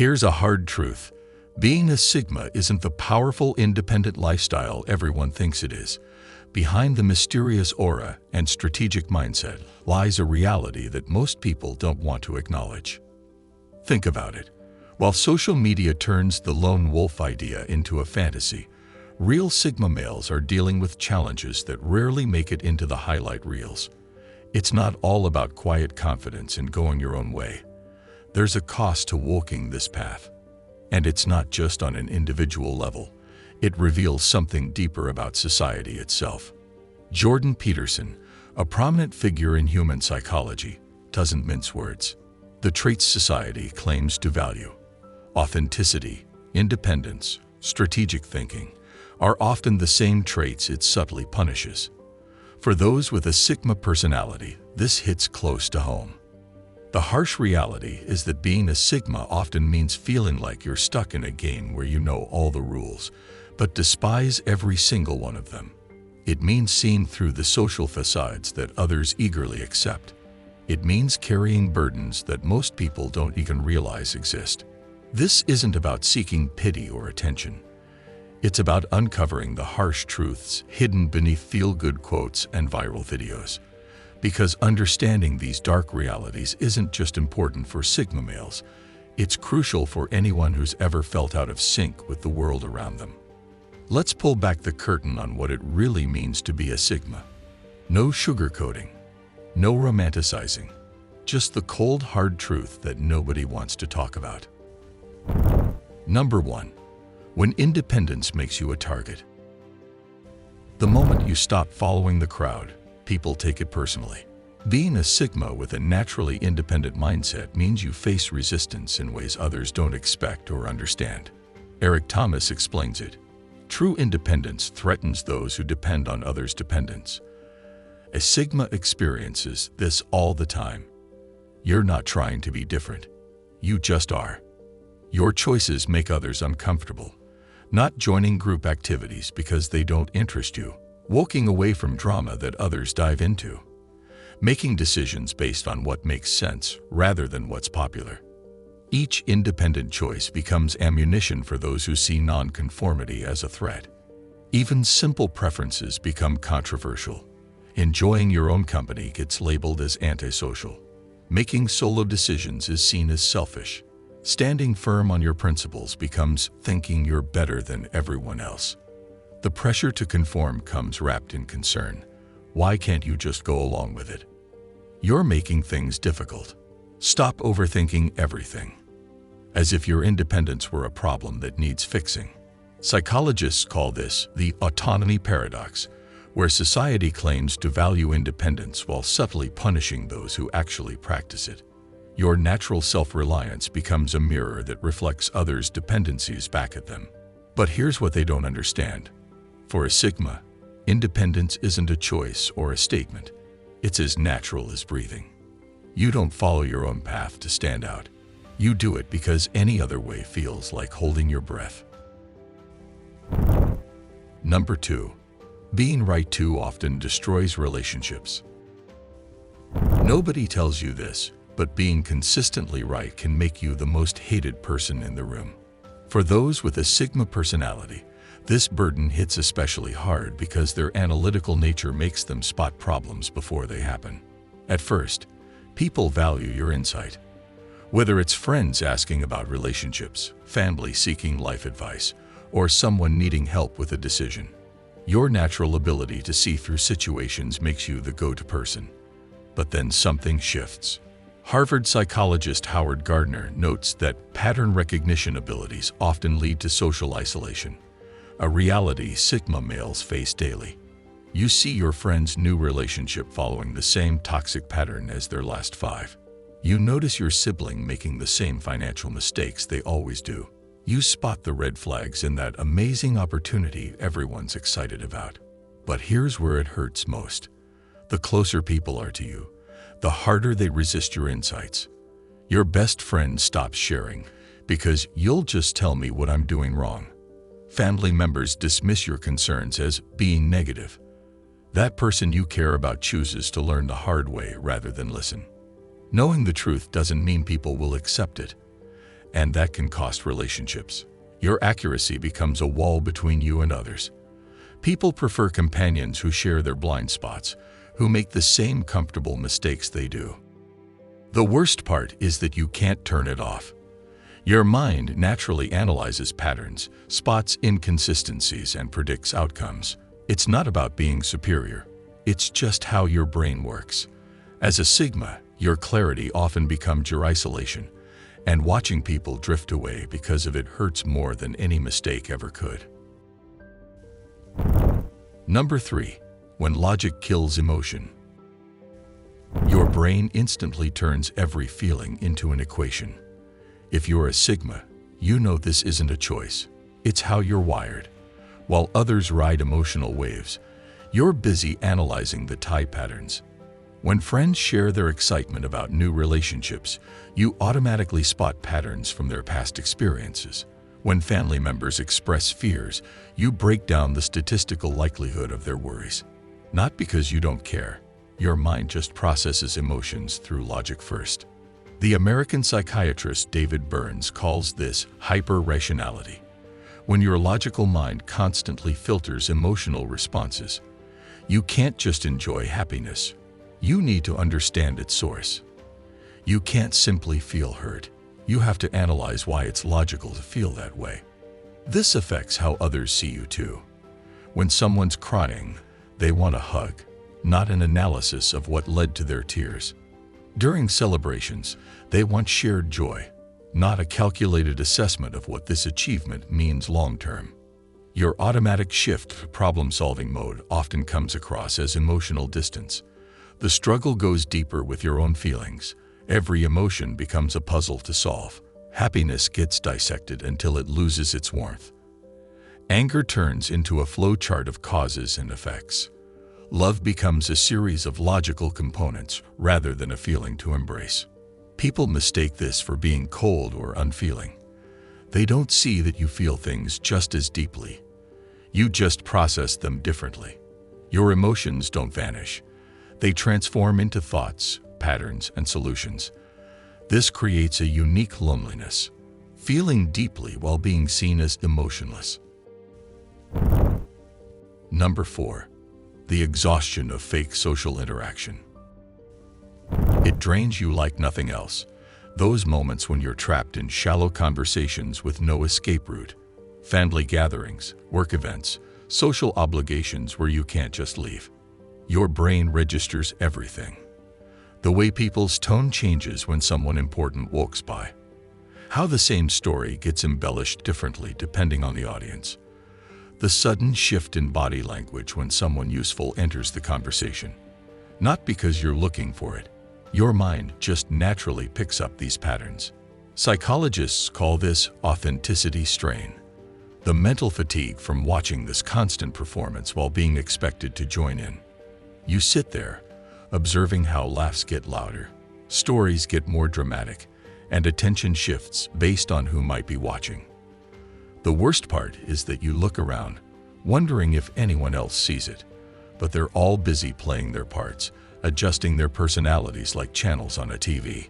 Here's a hard truth. Being a Sigma isn't the powerful, independent lifestyle everyone thinks it is. Behind the mysterious aura and strategic mindset lies a reality that most people don't want to acknowledge. Think about it. While social media turns the lone wolf idea into a fantasy, real Sigma males are dealing with challenges that rarely make it into the highlight reels. It's not all about quiet confidence and going your own way. There's a cost to walking this path. And it's not just on an individual level. It reveals something deeper about society itself. Jordan Peterson, a prominent figure in human psychology, doesn't mince words. The traits society claims to value, authenticity, independence, strategic thinking, are often the same traits it subtly punishes. For those with a Sigma personality, this hits close to home. The harsh reality is that being a Sigma often means feeling like you're stuck in a game where you know all the rules, but despise every single one of them. It means seeing through the social facades that others eagerly accept. It means carrying burdens that most people don't even realize exist. This isn't about seeking pity or attention. It's about uncovering the harsh truths hidden beneath feel-good quotes and viral videos. Because understanding these dark realities isn't just important for Sigma males, it's crucial for anyone who's ever felt out of sync with the world around them. Let's pull back the curtain on what it really means to be a Sigma. No sugarcoating, no romanticizing, just the cold, hard truth that nobody wants to talk about. Number 1. When independence makes you a target. The moment you stop following the crowd, people take it personally. Being a Sigma with a naturally independent mindset means you face resistance in ways others don't expect or understand. Eric Thomas explains it. True independence threatens those who depend on others' dependence. A Sigma experiences this all the time. You're not trying to be different. You just are. Your choices make others uncomfortable. Not joining group activities because they don't interest you. Walking away from drama that others dive into. Making decisions based on what makes sense rather than what's popular. Each independent choice becomes ammunition for those who see nonconformity as a threat. Even simple preferences become controversial. Enjoying your own company gets labeled as antisocial. Making solo decisions is seen as selfish. Standing firm on your principles becomes thinking you're better than everyone else. The pressure to conform comes wrapped in concern. Why can't you just go along with it? You're making things difficult. Stop overthinking everything. As if your independence were a problem that needs fixing. Psychologists call this the autonomy paradox, where society claims to value independence while subtly punishing those who actually practice it. Your natural self-reliance becomes a mirror that reflects others' dependencies back at them. But here's what they don't understand. For a Sigma, independence isn't a choice or a statement. It's as natural as breathing. You don't follow your own path to stand out. You do it because any other way feels like holding your breath. Number 2. Being right too often destroys relationships. Nobody tells you this, but being consistently right can make you the most hated person in the room. For those with a Sigma personality, this burden hits especially hard because their analytical nature makes them spot problems before they happen. At first, people value your insight. Whether it's friends asking about relationships, family seeking life advice, or someone needing help with a decision, your natural ability to see through situations makes you the go-to person. But then something shifts. Harvard psychologist Howard Gardner notes that pattern recognition abilities often lead to social isolation, a reality Sigma males face daily. You see your friend's new relationship following the same toxic pattern as their last 5. You notice your sibling making the same financial mistakes they always do. You spot the red flags in that amazing opportunity everyone's excited about. But here's where it hurts most. The closer people are to you, the harder they resist your insights. Your best friend stops sharing because you'll just tell me what I'm doing wrong. Family members dismiss your concerns as being negative. That person you care about chooses to learn the hard way rather than listen. Knowing the truth doesn't mean people will accept it. and that can cost relationships. Your accuracy becomes a wall between you and others. People prefer companions who share their blind spots, who make the same comfortable mistakes they do. The worst part is that you can't turn it off. Your mind naturally analyzes patterns, spots inconsistencies, and predicts outcomes. It's not about being superior. It's just how your brain works. As a Sigma, your clarity often becomes your isolation, and watching people drift away because of it hurts more than any mistake ever could. Number 3. When logic kills emotion. Your brain instantly turns every feeling into an equation. If you're a Sigma, you know this isn't a choice. It's how you're wired. While others ride emotional waves, you're busy analyzing the tie patterns. When friends share their excitement about new relationships, you automatically spot patterns from their past experiences. When family members express fears, you break down the statistical likelihood of their worries. Not because you don't care. Your mind just processes emotions through logic first. The American psychiatrist David Burns calls this hyper-rationality. When your logical mind constantly filters emotional responses, you can't just enjoy happiness. You need to understand its source. You can't simply feel hurt. You have to analyze why it's logical to feel that way. This affects how others see you too. When someone's crying, they want a hug, not an analysis of what led to their tears. During celebrations, they want shared joy, not a calculated assessment of what this achievement means long-term. Your automatic shift to problem-solving mode often comes across as emotional distance. The struggle goes deeper with your own feelings. Every emotion becomes a puzzle to solve. Happiness gets dissected until it loses its warmth. Anger turns into a flowchart of causes and effects. Love becomes a series of logical components rather than a feeling to embrace. People mistake this for being cold or unfeeling. They don't see that you feel things just as deeply. You just process them differently. Your emotions don't vanish. They transform into thoughts, patterns, and solutions. This creates a unique loneliness, feeling deeply while being seen as emotionless. Number 4. The exhaustion of fake social interaction. It drains you like nothing else. Those moments when you're trapped in shallow conversations with no escape route. Family gatherings, work events, social obligations where you can't just leave. Your brain registers everything. The way people's tone changes when someone important walks by. How the same story gets embellished differently depending on the audience. The sudden shift in body language when someone useful enters the conversation. Not because you're looking for it. Your mind just naturally picks up these patterns. Psychologists call this authenticity strain. The mental fatigue from watching this constant performance while being expected to join in. You sit there, observing how laughs get louder, stories get more dramatic, and attention shifts based on who might be watching. The worst part is that you look around, wondering if anyone else sees it, but they're all busy playing their parts, adjusting their personalities like channels on a TV.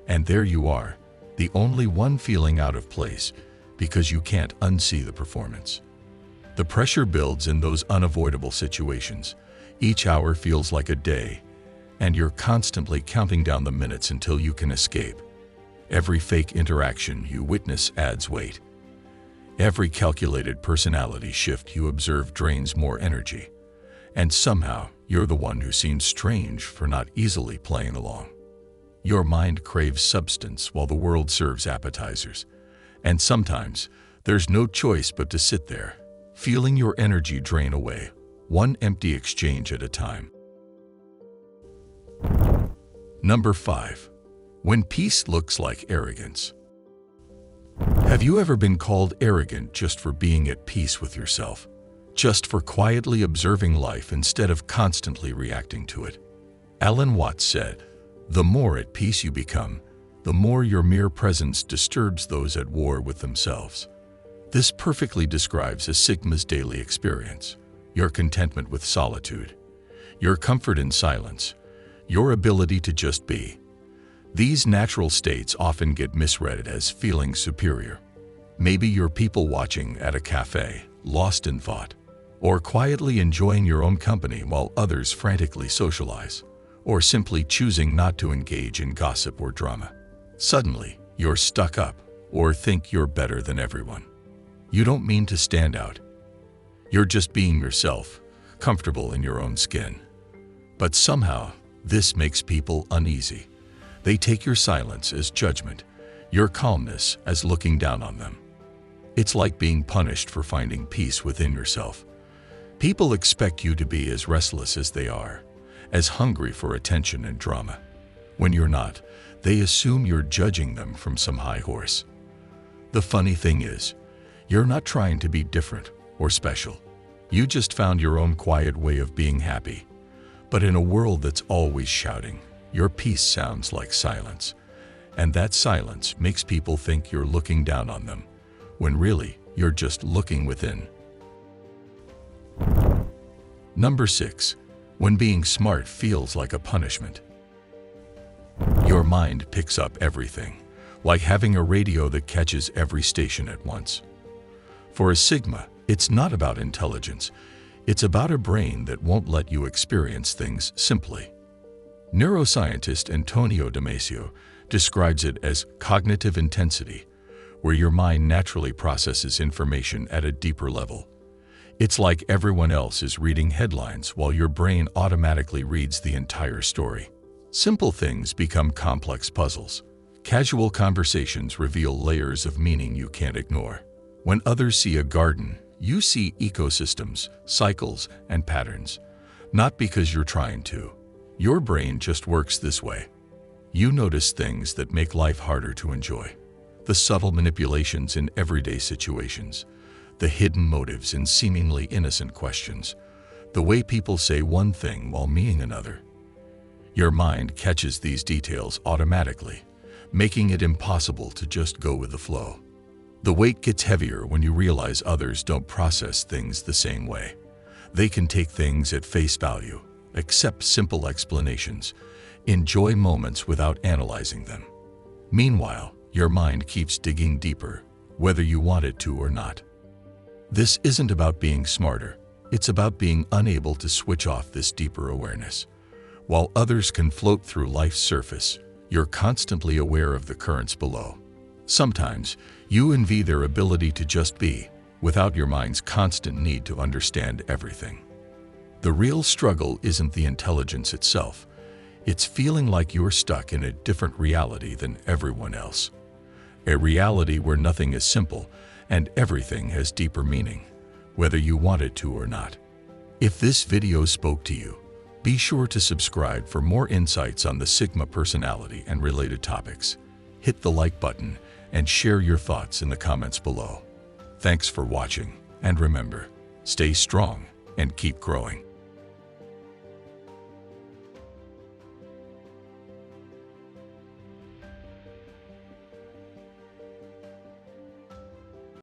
And there you are, the only one feeling out of place because you can't unsee the performance. The pressure builds in those unavoidable situations. Each hour feels like a day, and you're constantly counting down the minutes until you can escape. Every fake interaction you witness adds weight. Every calculated personality shift you observe drains more energy. And somehow, you're the one who seems strange for not easily playing along. Your mind craves substance while the world serves appetizers. And sometimes, there's no choice but to sit there, feeling your energy drain away, one empty exchange at a time. Number 5. When peace looks like arrogance. Have you ever been called arrogant just for being at peace with yourself? Just for quietly observing life instead of constantly reacting to it? Alan Watts said, "The more at peace you become, the more your mere presence disturbs those at war with themselves." This perfectly describes a Sigma's daily experience. Your contentment with solitude, your comfort in silence, your ability to just be. These natural states often get misread as feeling superior. Maybe you're people watching at a cafe, lost in thought, or quietly enjoying your own company while others frantically socialize, or simply choosing not to engage in gossip or drama. Suddenly, you're stuck up or think you're better than everyone. You don't mean to stand out. You're just being yourself, comfortable in your own skin. But somehow, this makes people uneasy. They take your silence as judgment, your calmness as looking down on them. It's like being punished for finding peace within yourself. People expect you to be as restless as they are, as hungry for attention and drama. When you're not, they assume you're judging them from some high horse. The funny thing is, you're not trying to be different or special. You just found your own quiet way of being happy. But in a world that's always shouting, your peace sounds like silence. And that silence makes people think you're looking down on them, when really you're just looking within. Number 6. When being smart feels like a punishment. Your mind picks up everything, like having a radio that catches every station at once. For a Sigma, it's not about intelligence. It's about a brain that won't let you experience things simply. Neuroscientist Antonio Damasio describes it as cognitive intensity, where your mind naturally processes information at a deeper level. It's like everyone else is reading headlines while your brain automatically reads the entire story. Simple things become complex puzzles. Casual conversations reveal layers of meaning you can't ignore. When others see a garden, you see ecosystems, cycles, and patterns. Not because you're trying to. Your brain just works this way. You notice things that make life harder to enjoy. The subtle manipulations in everyday situations. The hidden motives in seemingly innocent questions. The way people say one thing while meaning another. Your mind catches these details automatically, making it impossible to just go with the flow. The weight gets heavier when you realize others don't process things the same way. They can take things at face value, accept simple explanations, enjoy moments without analyzing them. Meanwhile, your mind keeps digging deeper, whether you want it to or not. This isn't about being smarter. It's about being unable to switch off this deeper awareness. While others can float through life's surface, you're constantly aware of the currents below. Sometimes, you envy their ability to just be, without your mind's constant need to understand everything. The real struggle isn't the intelligence itself. It's feeling like you're stuck in a different reality than everyone else. A reality where nothing is simple and everything has deeper meaning, whether you want it to or not. If this video spoke to you, be sure to subscribe for more insights on the Sigma personality and related topics. Hit the like button and share your thoughts in the comments below. Thanks for watching, and remember, stay strong and keep growing.